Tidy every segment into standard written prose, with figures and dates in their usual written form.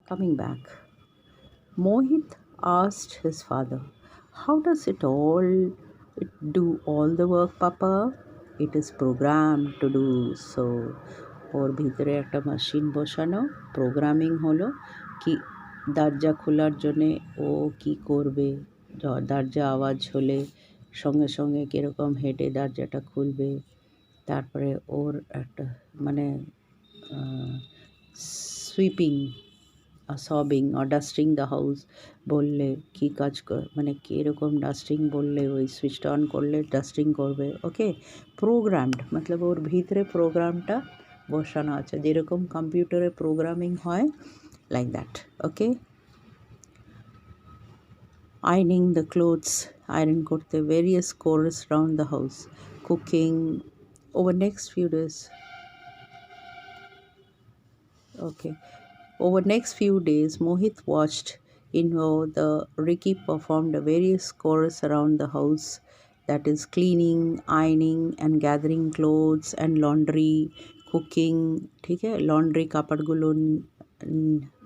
Coming back, Mohit asked his father, "How does it do all the work, Papa?" "It is programmed to do so." ওর ভিতরে একটা machine বসানো, programming হলো কি দরজা খোলার জন্যে ও কি করবে, দরজা আওয়াজ হলে সঙ্গে সঙ্গে কীরকম হেঁটে দরজাটা খুলবে, তারপরে ওর একটা মানে sweeping swabbing or dusting the house বললে কী কাজ মানে কীরকম ডাস্টিং বললে ওই সুইচটা অন করলে ডাস্টিং করবে। ওকে, প্রোগ্রামড মতলব ওর ভিতরে প্রোগ্রামটা বসানো আছে, যেরকম কম্পিউটারে প্রোগ্রামিং হয়, লাইক দ্যাট। ওকে, আয়নিং দ্য ক্লোথস, আয়রন করতে, various chores round the house, cooking. Over next few days Okay. Over next few days, Mohit watched in how the Ricky performed a various chorus around the house, that is cleaning, ironing and gathering clothes and laundry, cooking, ঠিক है, laundry কাপড়গুলো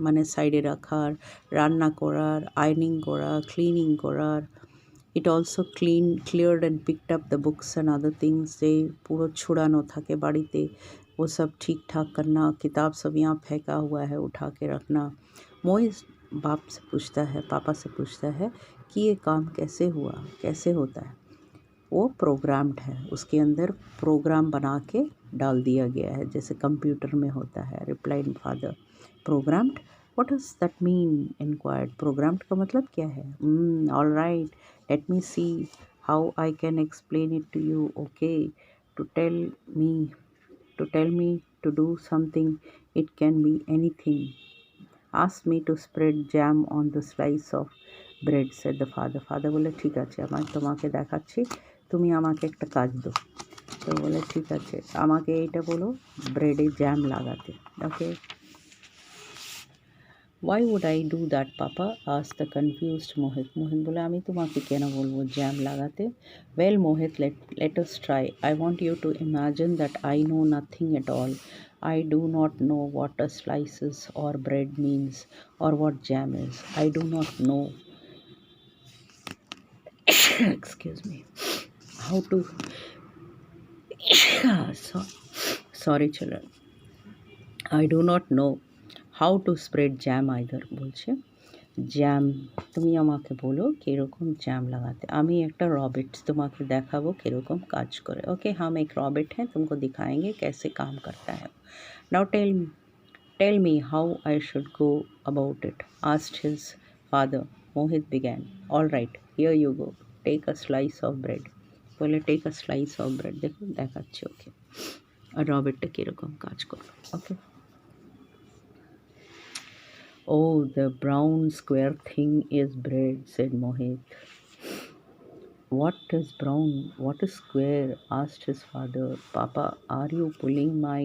মানে সাইডে রাখার, রান্না করার, আয়নিং করা, cleaning করার। It also cleared and picked up the books and other things যে পুরো ছুড়ানো থাকে বাড়িতে, वो सब ठीक ठाक करना, किताब सब यहाँ फेंका हुआ है उठा के रखना। मोहित बाप से पूछता है, पापा से पूछता है कि ये काम कैसे हुआ, कैसे होता है। वो प्रोग्राम्ड है, उसके अंदर प्रोग्राम बना के डाल दिया गया है, जैसे कंप्यूटर में होता है। Replied father, programmed, what does that mean, enquired. Programmed का मतलब क्या है? All right, let me see how I can explain it to you. Okay, to tell me to do something, it can be anything. Ask me to spread jam on the slice of bread, said the father. Father বলে, ঠিক আছে, আমি তোমাকে দেখাচ্ছি, তুমি আমাকে একটা কাজ দাও। তো বলে, ঠিক আছে, আমাকে এইটা বলো, ব্রেডে জ্যাম লাগাতে। ওকে, why would I do that, Papa? asked the confused Mohit. Mohit বলে, আমি তোমাকে কেন বলবো জ্যাম লাগাতে? Well, Mohit, let us try. I want you to imagine that I know nothing at all. I do not know what a slices or bread means or what jam is. I do not know excuse me, how to sorry children, I do not know how to spread jam either। বলছে jam, তুমি আমাকে বলো কীরকম jam লাগাते। আমি একটা Robert তোমাকে দেখাবো কীরকম কাজ করে। ओके, हम एक रॉबर्ट हैं, तुमको दिखाएंगे कैसे काम करता है। Now tell me how I should go about it, asked his father. Mohit began, all right, here you go, take a slice of bread. বলে take a slice of bread, দেখুন দেখাচ্ছি ওকে, আর রবার্টটা কীরকম কাজ করলো। ওকে, oh, the brown square thing is bread, said Mohit. What is brown? What is square? asked his father. Papa, are you pulling my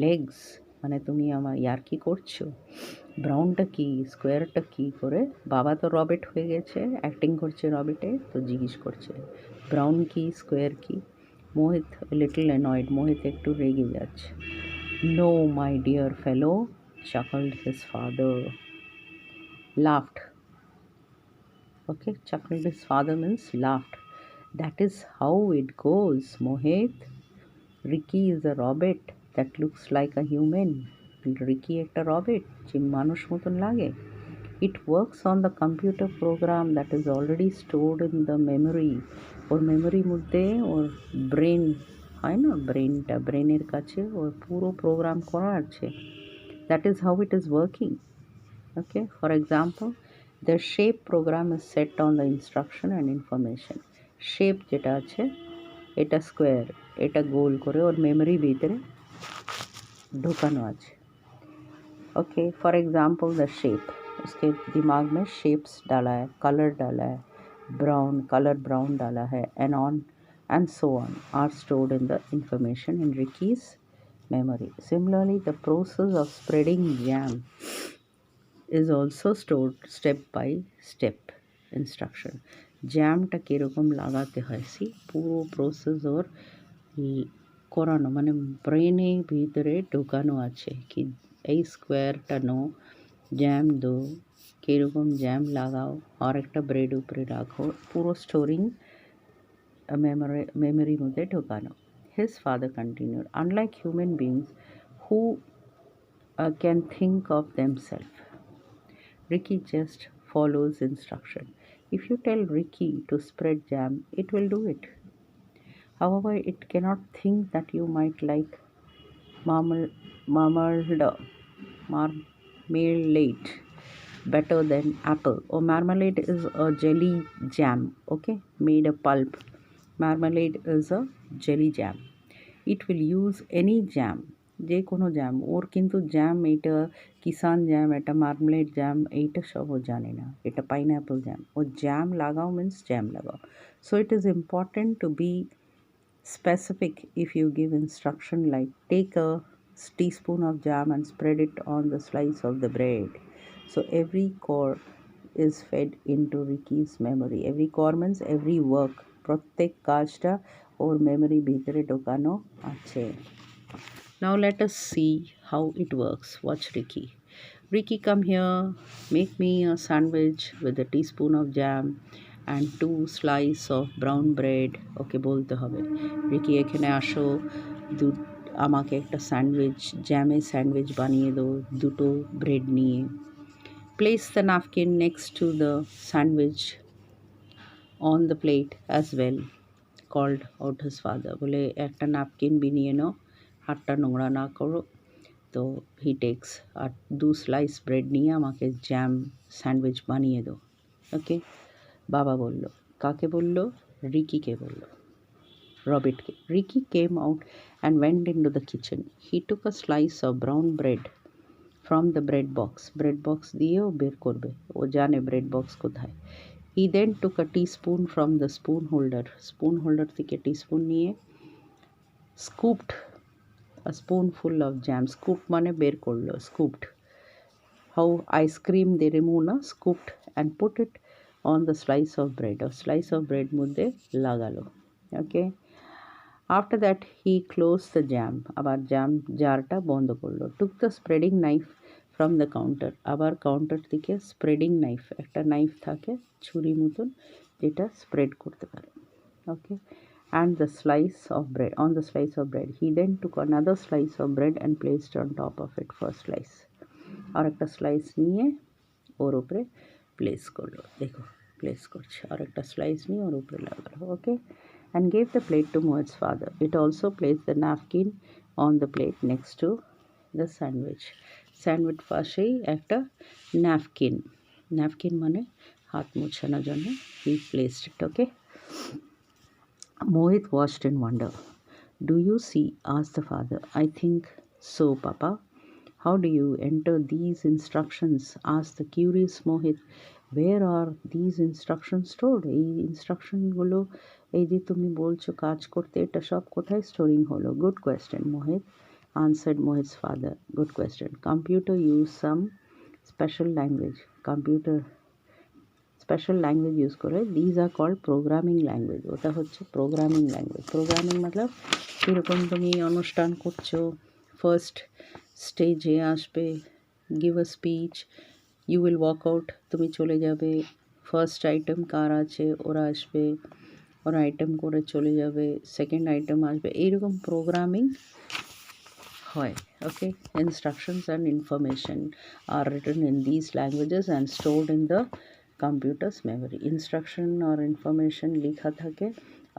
legs? মানে তুমি আমার ইয়ার্কি করছো? ব্রাউনটা কি, স্কোয়ারটা কী করে? বাবা তো রবেট হয়ে গেছে, অ্যাক্টিং করছে রবেটে, তো জিজ্ঞেস করছে ব্রাউন কি, স্কোয়ার কি। মোহিত লিটল অ্যানয়েড, মোহিত একটু রেগে যাচ্ছে। No my dear fellow, chuckled his father. Laughed. Okay, chuckled his father means laughed. That is how it goes, Mohit. Ricky is a robot that looks like a human. Ricky একটা রবেট যে মানুষ মতন লাগে। It works on the computer program that is already stored in the memory. ওর মেমোরির মধ্যে ওর brain হয় না, ব্রেনটা, ব্রেনের কাছে ওর পুরো প্রোগ্রাম করা আছে। That is how it is working. Okay, for example, the shape program is set on the instruction and information. Shape যেটা আছে এটা স্কোয়ার, এটা গোল করে ওর মেমোরি ভিতরে ঢোকানো আছে। Okay, for example the shape, उसके दिमाग में शेप्स डाला है, कलर डाला है, ब्राउन कलर ब्राउन डाला है, and so on are stored in the information in Ricky's memory. Similarly, the process of spreading jam is also stored step by step instruction. জ্যামটা কীরকম লাগাতে হয়, সি পুরো প্রসেস ওর করানো, মানে ব্রেনের ভিতরে ঢোকানো আছে কি এই স্কোয়ারটা নো, জ্যাম দো, কীরকম জ্যাম লাগাও আর একটা ব্রেড উপরে রাখো, পুরো স্টোরিং memory মধ্যে ঢোকানো. His father continued, unlike human beings who can think of themselves, Ricky just follows instruction. If you tell Ricky to spread jam, it will do it. However, it cannot think that you might like marmal- marmalade marmalade better than apple. Or marmalade is a jelly jam, okay, made a pulp. Marmalade is a jelly jam. It will use any jam, যে কোনো jam. ওর কিন্তু jam এইটা Kissan jam, এটা marmalade jam, এইটা সব ও জানে না. এটা পাইনঅ্যাপল জ্যাম. ও জ্যাম লাগাও মিন্স জ্যাম লাগাও. So it is important to be specific. If you give instruction like take a teaspoon of jam and spread it on the slice of the bread, so every core is fed into Ricky's memory. Every core means every work, প্রত্যেক কাজটা ওর memory ভিতরে ঢোকানো আছে. Now let us see how it works. Watch Ricky. Ricky, come here, make me a sandwich with a teaspoon of jam and 2 slice of brown bread. ওকে বলতে হবে, Ricky এখানে আসো, আমাকে একটা স্যান্ডউইচ, জ্যামের স্যান্ডউইচ বানিয়ে দাও, দুটো ব্রেড নিয়ে. Place the napkin next to the sandwich on the plate as well, called out his father. বলে একটা ন্যাপকিন বিনিয়ে নাও, হাতটা নোংরা না করো. তো হি টেক্স আর 2 স্লাইস ব্রেড নিয়ে আমাকে জ্যাম স্যান্ডউইচ বানিয়ে দাও. ওকে, বাবা বলল. কাকে বলল? রিকিকে বলল, রবিটকে. Ricky came out and went into the kitchen. He took a slice of brown bread from the bread box. Bread box দিয়ে ও বের করবে, ও জানে bread box কোথায়. He then took a teaspoon from the spoon holder. Spoon holder থেকে teaspoon নিয়ে scooped a spoonful of jam. Scooped মানে বের করলো, scooped. How ice cream they remove na, scooped, and put it on the slice of bread. A slice of bread মধ্যে লাগালো. Okay. After that he closed the jam. আবার jam জারটা বন্ধ করলো. Took the spreading knife from the counter. আবার counter থেকে spreading knife, একটা knife থাকে ছুরি মতন যেটা স্প্রেড করতে পারে. Okay. And the slice of bread, on the slice of bread. He then took another slice of bread and placed on top of it first slice. আর একটা slice নিয়ে ওর উপরে প্লেস করলো. দেখো প্লেস করছে, আর একটা স্লাইস নিয়ে ওর উপরে লাগালো. ওকে, and gave the plate to Mohit's father. It also placed the napkin on the plate next to the sandwich. Sandwich পাশেই একটা ন্যাপকিন, ন্যাপকিন মানে হাত মোছানোর জন্য. he placed it. Okay. Mohit watched in wonder. Do you see? asked the father. I think so, Papa. How do you enter these instructions? asked the curious Mohit. Where are these instructions stored? এই ইনস্ট্রাকশনগুলো, এই যে তুমি বলছো কাজ করতে, এটা সব কোথায় স্টোরিং হলো? Good question, Mohit, answered Mohit's father. Good question. Computer use some special language. Computer special language use করে. These are called programming language. ওটা হচ্ছে প্রোগ্রামিং ল্যাঙ্গুয়েজ. প্রোগ্রামিং মতলব কীরকম তুমি অনুষ্ঠান করছো, ফার্স্ট স্টেজে আসবে, give a speech, you will walk out, তুমি চলে যাবে, ফার্স্ট আইটেম কার আছে ওরা আসবে, ওরা আইটেম করে চলে যাবে, সেকেন্ড আইটেম আসবে, এইরকম প্রোগ্রামিং হয়. ওকে, instructions and information are written in these languages and stored in the computer's memory. Instruction or information লেখা থাকে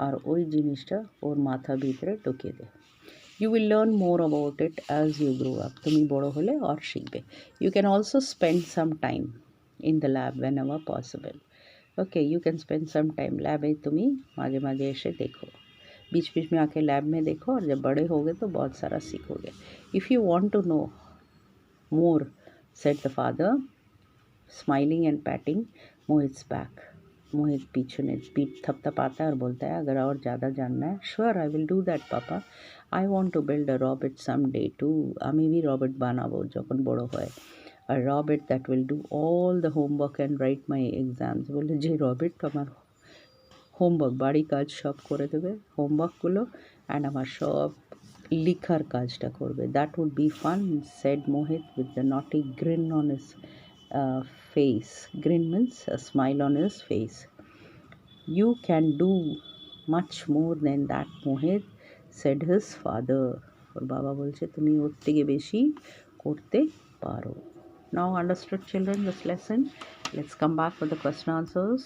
আর ওই জিনিসটা ওর মাথা ভিতরে ঢুকিয়ে দেয়. You will learn more about it as you grow up. তুমি বড় হলে আর শিখবে. You can also spend some time in the lab whenever possible. Okay, you can spend some time lab में तुम्ही माझे माझे ऐसे देखो, बीच बीच में आके लैब में देखो, और जब बड़े होगे तो बहुत सारा सीखोगे. If you want to know more, said the father, smiling and patting Mohit's back. मोहित पीछे पीठ थपथपाता है और बोलता है, अगर और ज़्यादा जानना है, sure I will do that papa. I want to build a robot some day too. আমি भी রবট বানাবো যখন বড় হয়. a robot that will do all the homework and write my exams. বলে যে রবট আমার হোমওয়ার্ক, বাড়ি কাজ সব করে দেবে, হোমওয়ার্কগুলো, অ্যান্ড আমার সব লিখার কাজটা করবে. That would be fun, said Mohit with the naughty grin on his uh, face. Grin means a smile on his face. You can do much more than that, Mohit, said his father. ওর বাবা বলছে তুমি ওর থেকে বেশি করতে পারো. Now understood children this lesson. Let's come back with the question answers.